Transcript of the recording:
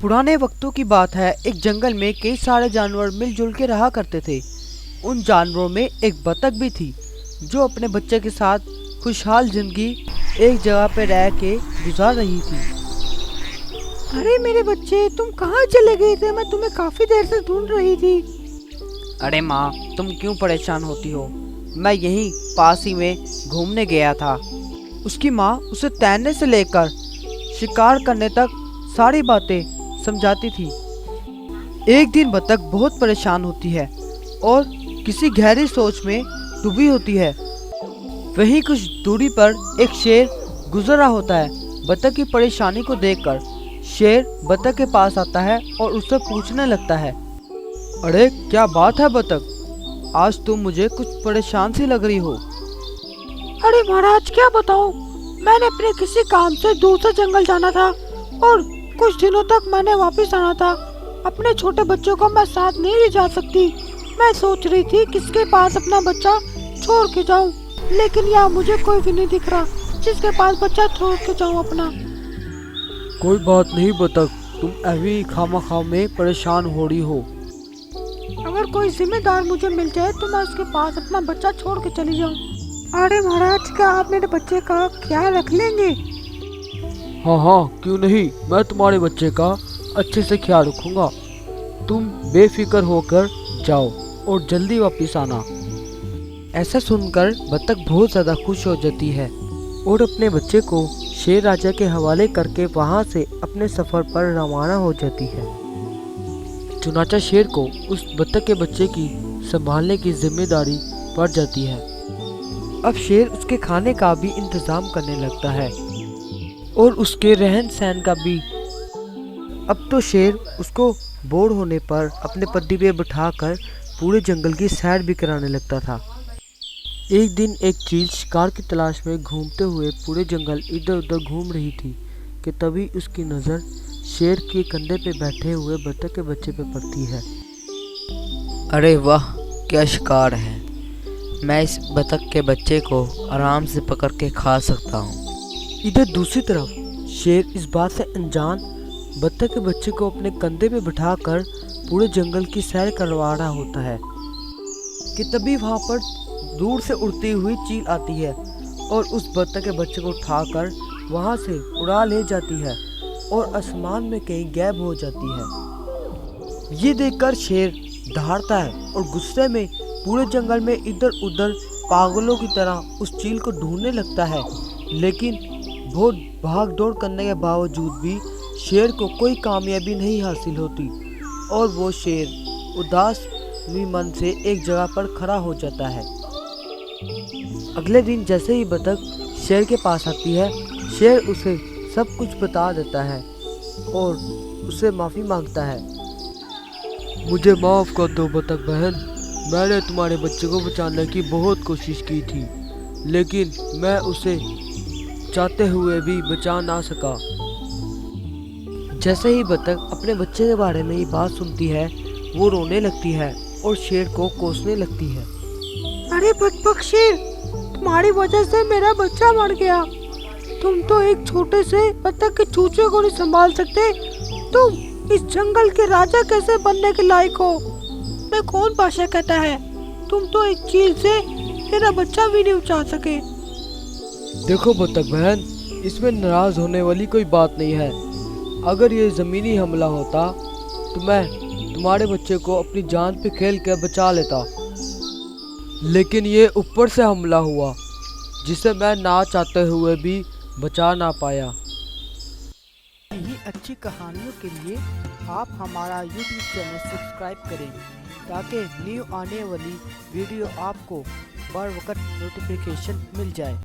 पुराने वक्तों की बात है। एक जंगल में कई सारे जानवर मिलजुल के रहा करते थे। उन जानवरों में एक बतख भी थी जो अपने बच्चे के साथ खुशहाल जिंदगी एक जगह पर रह के गुजार रही थी। अरे मेरे बच्चे, तुम कहाँ चले गए थे? मैं तुम्हें काफी देर से ढूंढ रही थी। अरे माँ, तुम क्यों परेशान होती हो? मैं यहीं पास ही में घूमने गया था। उसकी माँ उसे तैरने से लेकर शिकार करने तक सारी बातें समझाती थी। एक दिन बतख बहुत परेशान होती है और किसी गहरी सोच में डूबी होती है। वहीं कुछ दूरी पर एक शेर गुजर रहा होता है। बतख की परेशानी को देखकर शेर बतख के पास आता है और उससे पूछने लगता है, अरे क्या बात है बतख, आज तुम मुझे कुछ परेशान सी लग रही हो। अरे महाराज, क्या बताऊं, मैंने अपने किसी काम से दूसरे जंगल जाना था और कुछ दिनों तक मैंने वापस आना था। अपने छोटे बच्चों को मैं साथ नहीं ले जा सकती। मैं सोच रही थी किसके पास अपना बच्चा छोड़ के जाऊं, लेकिन यहाँ मुझे कोई भी नहीं दिख रहा जिसके पास बच्चा छोड़ के जाऊं अपना। कोई बात नहीं बतख, तुम अभी खामा में परेशान हो रही हो। अगर कोई जिम्मेदार मुझे मिल जाए तो मैं उसके पास अपना बच्चा छोड़ के चली जाऊं। अरे महाराज, क्या आप मेरे बच्चे का ख्याल रख लेंगे? हाँ, क्यों नहीं, मैं तुम्हारे बच्चे का अच्छे से ख्याल रखूंगा। तुम बेफिक्र होकर जाओ और जल्दी वापस आना। ऐसा सुनकर बतख बहुत ज़्यादा खुश हो जाती है और अपने बच्चे को शेर राजा के हवाले करके वहाँ से अपने सफ़र पर रवाना हो जाती है। चुनाचा शेर को उस बतख के बच्चे की संभालने की जिम्मेदारी पड़ जाती है। अब शेर उसके खाने का भी इंतज़ाम करने लगता है और उसके रहन सहन का भी। अब तो शेर उसको बोर होने पर अपने पद्दी पे बिठाकर पूरे जंगल की सैर भी कराने लगता था। एक दिन एक चील शिकार की तलाश में घूमते हुए पूरे जंगल इधर उधर घूम रही थी कि तभी उसकी नज़र शेर के कंधे पे बैठे हुए बतख के बच्चे पे पड़ती है। अरे वाह, क्या शिकार है! मैं इस बतख के बच्चे को आराम से पकड़ के खा सकता हूँ। इधर दूसरी तरफ शेर इस बात से अनजान बतख के बच्चे को अपने कंधे पे बिठाकर पूरे जंगल की सैर करवा रहा होता है कि तभी वहाँ पर दूर से उड़ती हुई चील आती है और उस बतख के बच्चे को उठाकर वहाँ से उड़ा ले जाती है और आसमान में कहीं गायब हो जाती है। ये देखकर शेर दहाड़ता है और गुस्से में पूरे जंगल में इधर उधर पागलों की तरह उस चील को ढूंढने लगता है, लेकिन बहुत भाग दौड़ करने के बावजूद भी शेर को कोई कामयाबी नहीं हासिल होती और वो शेर उदास हुई मन से एक जगह पर खड़ा हो जाता है। अगले दिन जैसे ही बतख शेर के पास आती है, शेर उसे सब कुछ बता देता है और उससे माफ़ी मांगता है। मुझे माफ़ कर दो बतख बहन, मैंने तुम्हारे बच्चे को बचाने की बहुत कोशिश की थी, लेकिन मैं उसे चाहते हुए भी बचा ना सका। जैसे ही बतख अपने बच्चे के बारे में ये बात सुनती है, वो रोने लगती है और शेर को कोसने लगती है। अरे बकबक शेर, तुम्हारी वजह से मेरा बच्चा मर गया। तुम तो एक छोटे से बतख के चूचे को नहीं संभाल सकते। तुम इस जंगल के राजा कैसे बनने के लायक हो? मैं कौन बादशाह कहता है? तुम तो एक चील से मेरा बच्चा भी नहीं उछाल सके। देखो बतख बहन, इसमें नाराज होने वाली कोई बात नहीं है। अगर ये ज़मीनी हमला होता तो मैं तुम्हारे बच्चे को अपनी जान पे खेल कर बचा लेता, लेकिन ये ऊपर से हमला हुआ जिसे मैं ना चाहते हुए भी बचा ना पाया। यही अच्छी कहानियों के लिए आप हमारा YouTube चैनल सब्सक्राइब करें ताकि न्यू आने वाली वीडियो आपको बर वक्त नोटिफिकेशन मिल जाए।